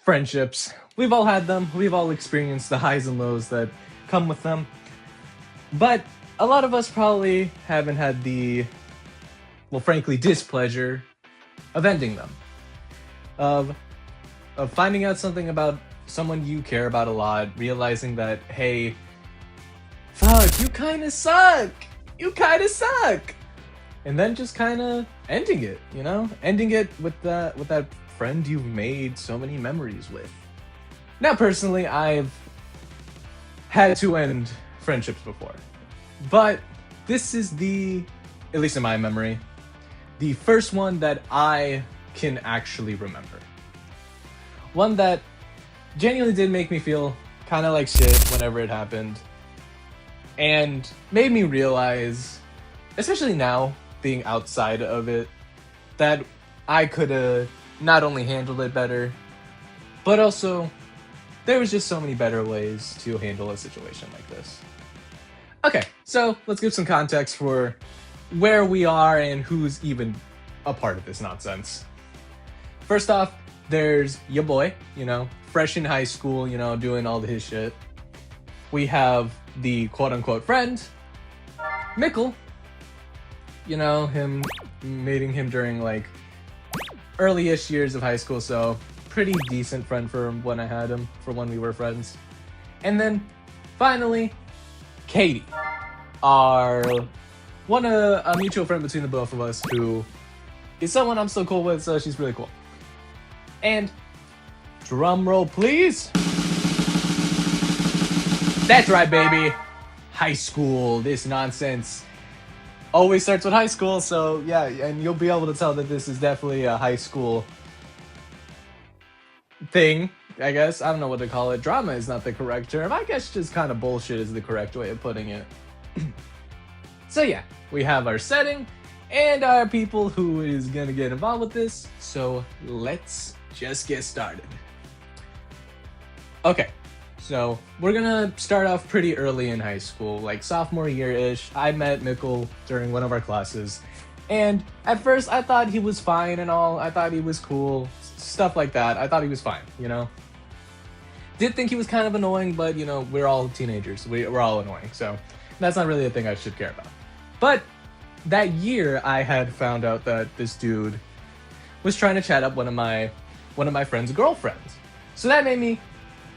friendships. We've all had them. We've all experienced the highs and lows that come with them. But a lot of us probably haven't had the, well, frankly, displeasure of ending them. Of finding out something about someone you care about a lot, realizing that, hey, fuck, you kind of suck. You kind of suck. And then just kind of ending it, ending it with that friend you've made so many memories with. Now, personally, I've had to end friendships before, but this is at least in my memory, the first one that I can actually remember. One that genuinely did make me feel kind of like shit whenever it happened, and made me realize, especially now, being outside of it, that I could have not only handled it better, but also there was just so many better ways to handle a situation like this. Okay, so let's give some context for where we are and who's even a part of this nonsense. First off, there's your boy, fresh in high school, doing all his shit. We have the quote-unquote friend, Mikkel. Him meeting him during like early-ish years of high school, so pretty decent friend for when I had him, for when we were friends. And then finally, Katie, a mutual friend between the both of us, who is someone I'm still cool with, so she's really cool. And drum roll, please. That's right, baby. High school, this nonsense always starts with high school, so yeah, and you'll be able to tell that this is definitely a high school thing, I guess. I don't know what to call it. Drama is not the correct term. I guess just kind of bullshit is the correct way of putting it. So yeah, we have our setting and our people who is gonna get involved with this, so let's just get started. Okay. So we're gonna start off pretty early in high school, like sophomore year-ish. I met Mikkel during one of our classes, and at first I thought he was fine and all. I thought he was cool, stuff like that. I thought he was fine, Did think he was kind of annoying, but we're all teenagers. We're all annoying, so that's not really a thing I should care about. But that year, I had found out that this dude was trying to chat up one of my friend's girlfriends. So that made me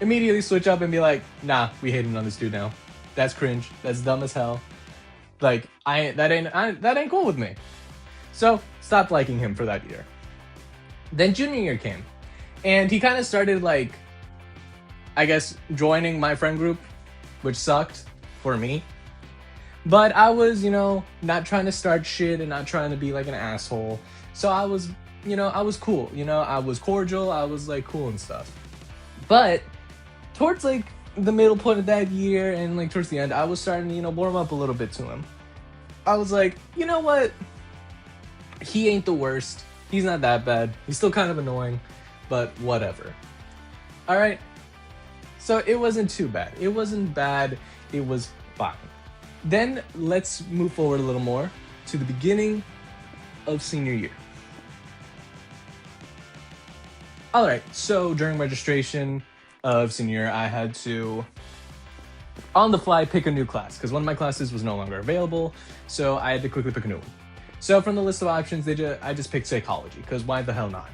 immediately switch up and be like, nah, we hating on this dude now. That's cringe. That's dumb as hell. Like, that ain't cool with me. So stopped liking him for that year. Then junior year came, and he kind of started like, I guess, joining my friend group, which sucked for me. But I was, not trying to start shit and not trying to be like an asshole. So I was, I was cool. I was cordial. I was like cool and stuff. But towards like the middle point of that year and like towards the end, I was starting to, warm up a little bit to him. I was like, you know what? He ain't the worst. He's not that bad. He's still kind of annoying, but whatever. All right. So it wasn't too bad. It wasn't bad. It was fine. Then let's move forward a little more to the beginning of senior year. All right. So during registration of senior year, I had to, on the fly, pick a new class because one of my classes was no longer available. So I had to quickly pick a new one. So from the list of options, I just picked psychology because why the hell not?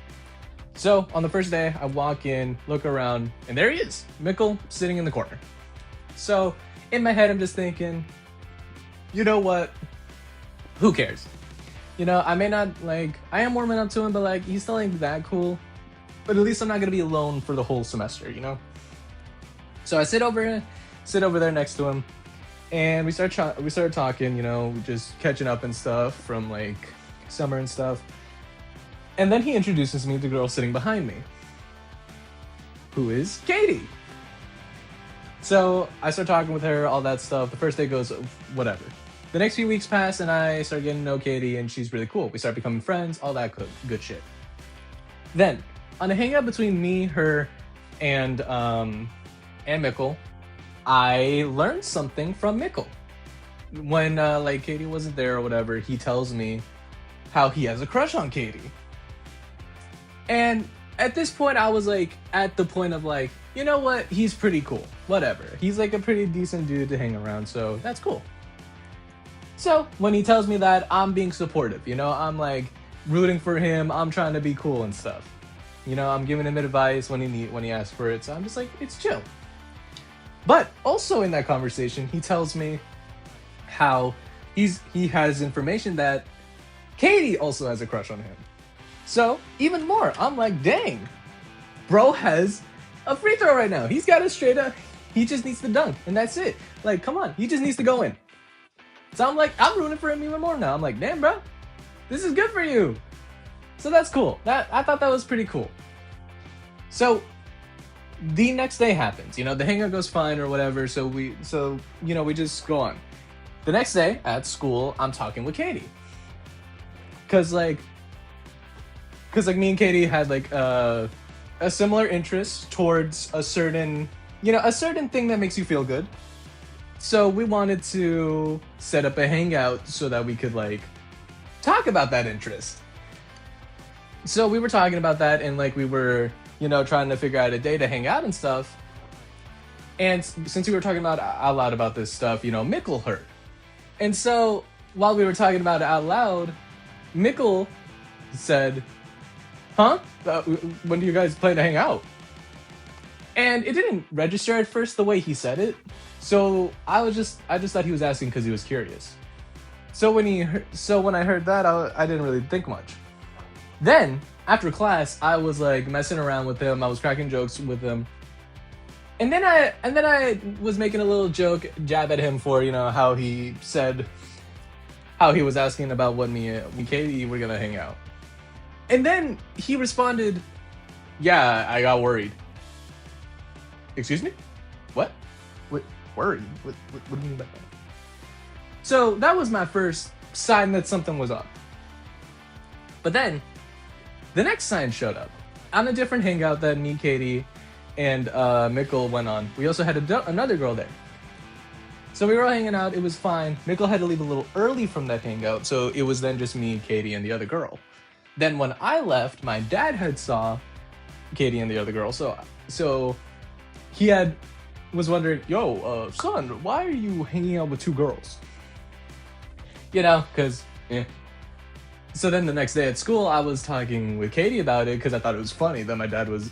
So on the first day, I walk in, look around, and there he is, Mikkel, sitting in the corner. So in my head, I'm just thinking, you know what? Who cares? I may not I am warming up to him, but he still ain't that cool. But at least I'm not gonna be alone for the whole semester, So I sit over there next to him, and we started talking, just catching up and stuff from summer and stuff. And then he introduces me to the girl sitting behind me, who is Katie. So I start talking with her, all that stuff. The first day goes whatever. The next few weeks pass, and I start getting to know Katie, and she's really cool. We start becoming friends, all that good shit. Then on a hangout between me, her, and Mikkel, I learned something from Mikkel. When Katie wasn't there or whatever, he tells me how he has a crush on Katie. And at this point, I was like at the point of like, you know what? He's pretty cool. Whatever. He's like a pretty decent dude to hang around, so that's cool. So when he tells me that, I'm being supportive. I'm like rooting for him. I'm trying to be cool and stuff. I'm giving him advice when he asks for it. So I'm just like, it's chill. But also in that conversation, he tells me how he has information that Katie also has a crush on him. So even more, I'm like, dang, bro has a free throw right now. He's got it straight up. He just needs to dunk, and that's it. Like, come on, he just needs to go in. So I'm like, I'm rooting for him even more now. I'm like, damn, bro, this is good for you. So that's cool. I thought that was pretty cool. So the next day happens. The hangout goes fine or whatever. So we just go on. The next day at school, I'm talking with Katie. Cause me and Katie had like a similar interest towards a certain thing that makes you feel good. So we wanted to set up a hangout so that we could like talk about that interest. So we were talking about that, and like we were, trying to figure out a day to hang out and stuff. And since we were talking about out loud about this stuff, Mickle heard. And so while we were talking about it out loud, Mickle said, huh? When do you guys plan to hang out? And it didn't register at first the way he said it. So I just thought he was asking because he was curious. So when I heard that, I didn't really think much. Then after class, I was like messing around with him. I was cracking jokes with him. And then I was making a little jab at him for, how he said how he was asking about when me and Katie were gonna hang out. And then he responded, yeah, I got worried. Excuse me? What? Worried? What do you mean by that? So that was my first sign that something was up. But then, the next sign showed up. On a different hangout that me, Katie, and Mickle went on. We also had another girl there. So we were all hanging out, it was fine. Mickle had to leave a little early from that hangout, so it was then just me, Katie, and the other girl. Then when I left, my dad had saw Katie and the other girl, so he was wondering, yo, son, why are you hanging out with two girls? Because, yeah. So then the next day at school, I was talking with Katie about it because I thought it was funny that my dad was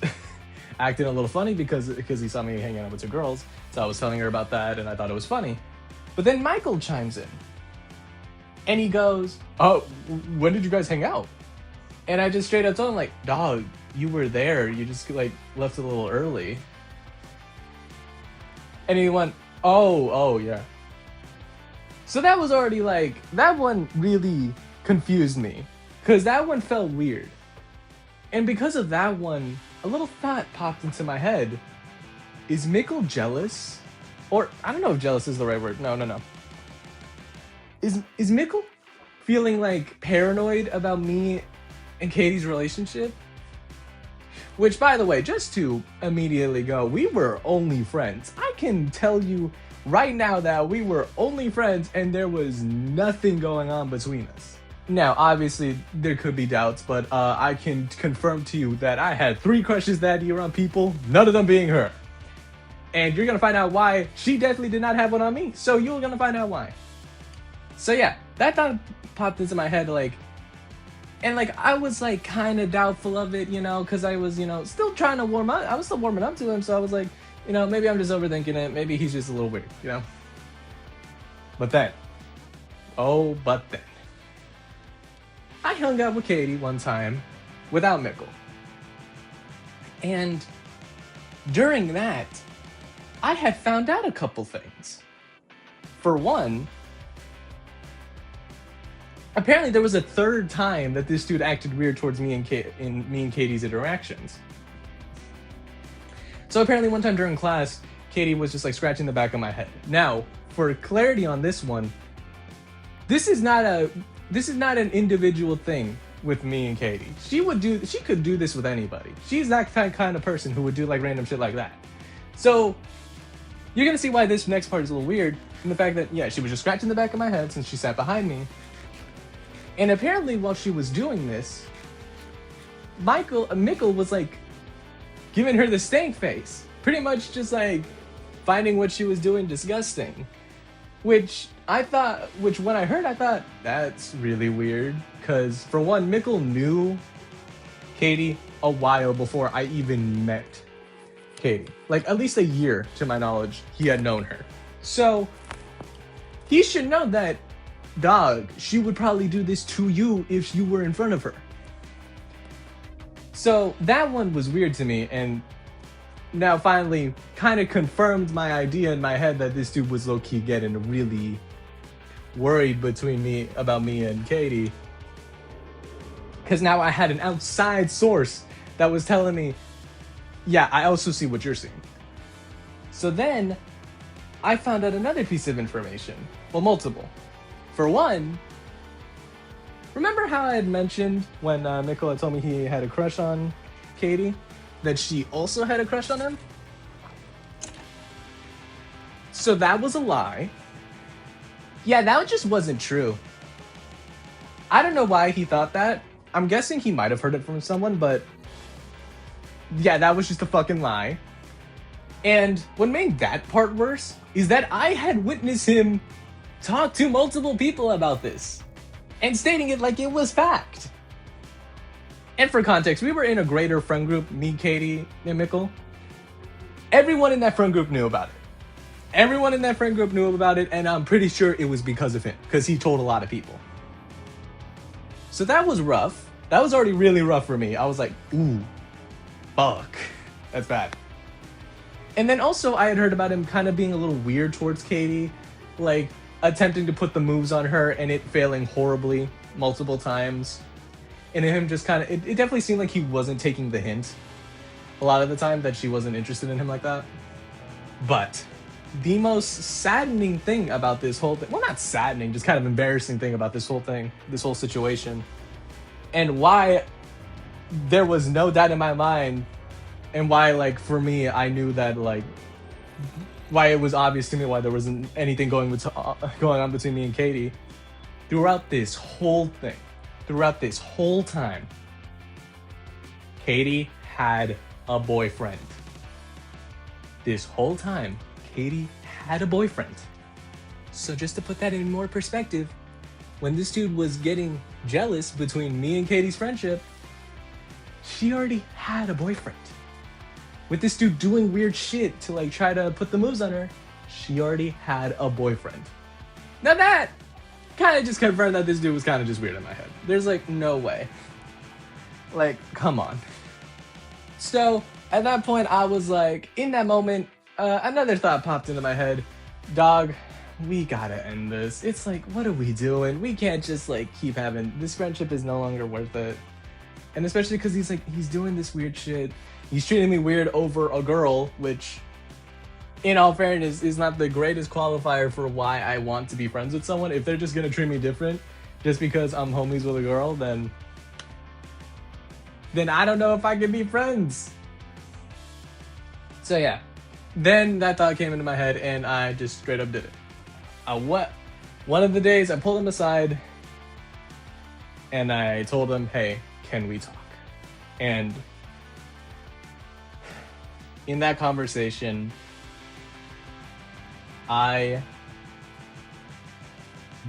acting a little funny because he saw me hanging out with two girls. So I was telling her about that, and I thought it was funny. But then Michael chimes in. And he goes, oh, when did you guys hang out? And I just straight up told him, like, dog, you were there. You just, like, left a little early. And he went, oh, yeah. So that was already, like, that one really confused me. Because that one felt weird. And because of that one, a little thought popped into my head. Is Mickle jealous? Or, I don't know if jealous is the right word. No. Is Mickle feeling, like, paranoid about me and Katie's relationship? Which, by the way, just to immediately go, we were only friends. I can tell you right now that we were only friends and there was nothing going on between us. Now, obviously, there could be doubts, but I can confirm to you that I had 3 crushes that year on people, none of them being her. And you're gonna find out why she definitely did not have one on me, so you're gonna find out why. So yeah, that thought popped into my head, like, and like I was like kind of doubtful of it, because I was, still trying to warm up. I was still warming up to him, so I was like, maybe I'm just overthinking it. Maybe he's just a little weird, But then, I hung out with Katie one time without Mickle. And during that, I had found out a couple things. For one, apparently there was a third time that this dude acted weird towards me and Katie's interactions. So apparently one time during class, Katie was just like scratching the back of my head. Now, for clarity on this one, this is not an individual thing with me and Katie. She could do this with anybody. She's that kind of person who would do like random shit like that. So you're gonna see why this next part is a little weird, in the fact that, yeah, she was just scratching the back of my head since she sat behind me. And apparently while she was doing this, Mikkel was like giving her the stank face, pretty much just like finding what she was doing disgusting. Which when I heard, I thought that's really weird. Because for one, Mikkel knew Katie a while before I even met Katie. Like at least a year, to my knowledge, he had known her. So he should know that, dog, she would probably do this to you if you were in front of her. So that one was weird to me, and now finally kind of confirmed my idea in my head that this dude was low-key getting really worried about me and Katie. Because now I had an outside source that was telling me, yeah, I also see what you're seeing. So then I found out another piece of information. Well, multiple. For one, remember how I had mentioned when Mikkel had told me he had a crush on Katie, that she also had a crush on him? So that was a lie. Yeah, that just wasn't true. I don't know why he thought that. I'm guessing he might have heard it from someone, but yeah, that was just a fucking lie. And what made that part worse is that I had witnessed him talk to multiple people about this and stating it like it was fact. And for context, we were in a greater friend group, me, Katie, and Mikkel. Everyone in that friend group knew about it. Everyone in that friend group knew about it, and I'm pretty sure it was because of him, because he told a lot of people. So that was rough. That was already really rough for me. I was like, ooh, fuck. That's bad. And then also I had heard about him kind of being a little weird towards Katie, like attempting to put the moves on her and it failing horribly multiple times. And him just kind of, it definitely seemed like he wasn't taking the hint a lot of the time that she wasn't interested in him like that. But the most saddening thing about this whole thing, well, not saddening, just kind of embarrassing thing about this whole thing, this whole situation, and why there was no doubt in my mind, and why, like, for me, I knew that, like, why it was obvious to me why there wasn't anything going on between me and Katie throughout this whole thing. Throughout this whole time, Katie had a boyfriend. This whole time, Katie had a boyfriend. So just to put that in more perspective, when this dude was getting jealous between me and Katie's friendship, she already had a boyfriend. With this dude doing weird shit to like try to put the moves on her, she already had a boyfriend. Now that kind of just confirmed that this dude was kind of just weird in my head. There's like no way. Like, come on. So at that point, I was like, in that moment, another thought popped into my head. Dog, we gotta end this. It's like, what are we doing? We can't just like keep having this friendship is no longer worth it. And especially because he's doing this weird shit. He's treating me weird over a girl, which, in all fairness, is not the greatest qualifier for why I want to be friends with someone. If they're just gonna treat me different just because I'm homies with a girl, then I don't know if I can be friends. So yeah, then that thought came into my head and I just straight up did it. One of the days I pulled him aside and I told him, hey, can we talk? And in that conversation, I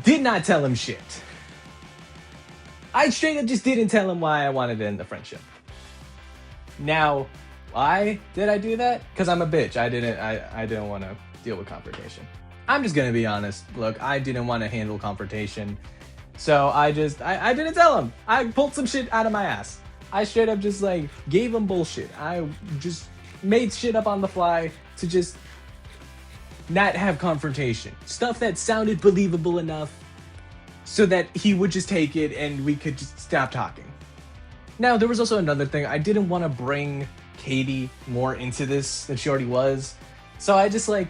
did not tell him shit. I straight up just didn't tell him why I wanted to end the friendship. Now, why did I do that? Because I'm a bitch. I didn't want to deal with confrontation. I'm just gonna be honest. Look, I didn't want to handle confrontation. So I didn't tell him. I pulled some shit out of my ass. I straight up just like gave him bullshit. I just made shit up on the fly to just not have confrontation. Stuff that sounded believable enough so that he would just take it and we could just stop talking. Now, there was also another thing. I didn't want to bring Katie more into this than she already was. So I just like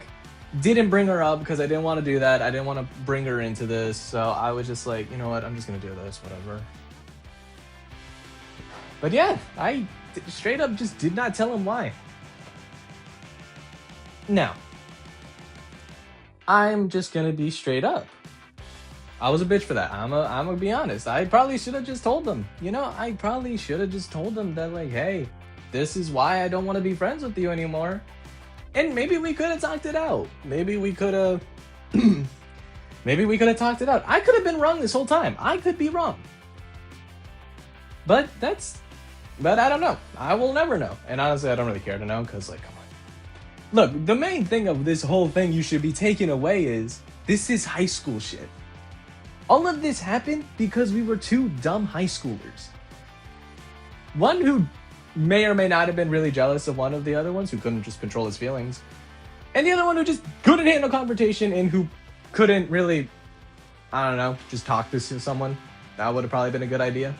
didn't bring her up because I didn't want to do that. I didn't want to bring her into this. So I was just like, you know what? I'm just going to do this, whatever. But yeah, I straight up just did not tell him why. Now, I'm just going to be straight up. I was a bitch for that. I'm gonna be honest. I probably should have just told them. I probably should have just told them that, like, hey, this is why I don't want to be friends with you anymore. And maybe we could have talked it out. Maybe we could have maybe we could have talked it out. I could have been wrong this whole time. I could be wrong. But I don't know. I will never know. And honestly, I don't really care to know, because, like, come on. Look, the main thing of this whole thing you should be taking away is this is high school shit. All of this happened because we were two dumb high schoolers. One who may or may not have been really jealous of one of the other ones, who couldn't just control his feelings. And the other one who just couldn't handle confrontation and who couldn't really, I don't know, just talk to someone. That would have probably been a good idea.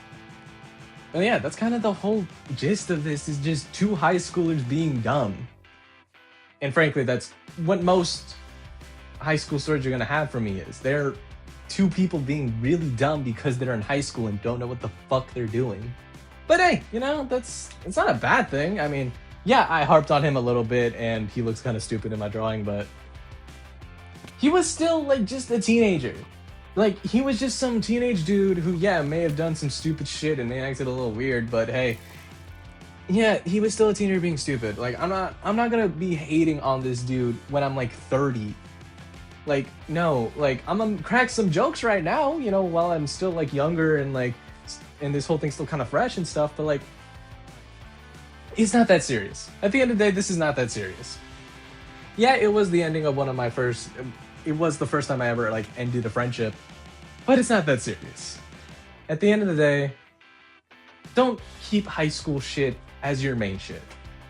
And yeah, that's kind of the whole gist of this, is just two high schoolers being dumb. And frankly, that's what most high school stories you're gonna have from me is. They're two people being really dumb because they're in high school and don't know what the fuck they're doing. But hey, it's not a bad thing. I mean, yeah, I harped on him a little bit and he looks kind of stupid in my drawing, but he was still, like, just a teenager. Like, he was just some teenage dude who, yeah, may have done some stupid shit and they acted a little weird, but hey, yeah, he was still a teenager being stupid. Like, I'm not gonna be hating on this dude when I'm like 30. Like, no, like, I'm gonna crack some jokes right now, while I'm still, like, younger and, like, and this whole thing's still kind of fresh and stuff, but, like, it's not that serious. At the end of the day, this is not that serious. Yeah, it was the ending of it was the first time I ever, like, ended a friendship, but it's not that serious. At the end of the day, don't keep high school shit as your main shit,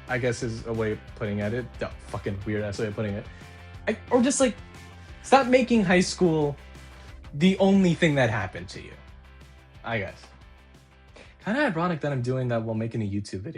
I guess is a way of putting it. Oh, fucking weird ass way of putting it. Or just, like, stop making high school the only thing that happened to you, I guess. Kind of ironic that I'm doing that while making a YouTube video.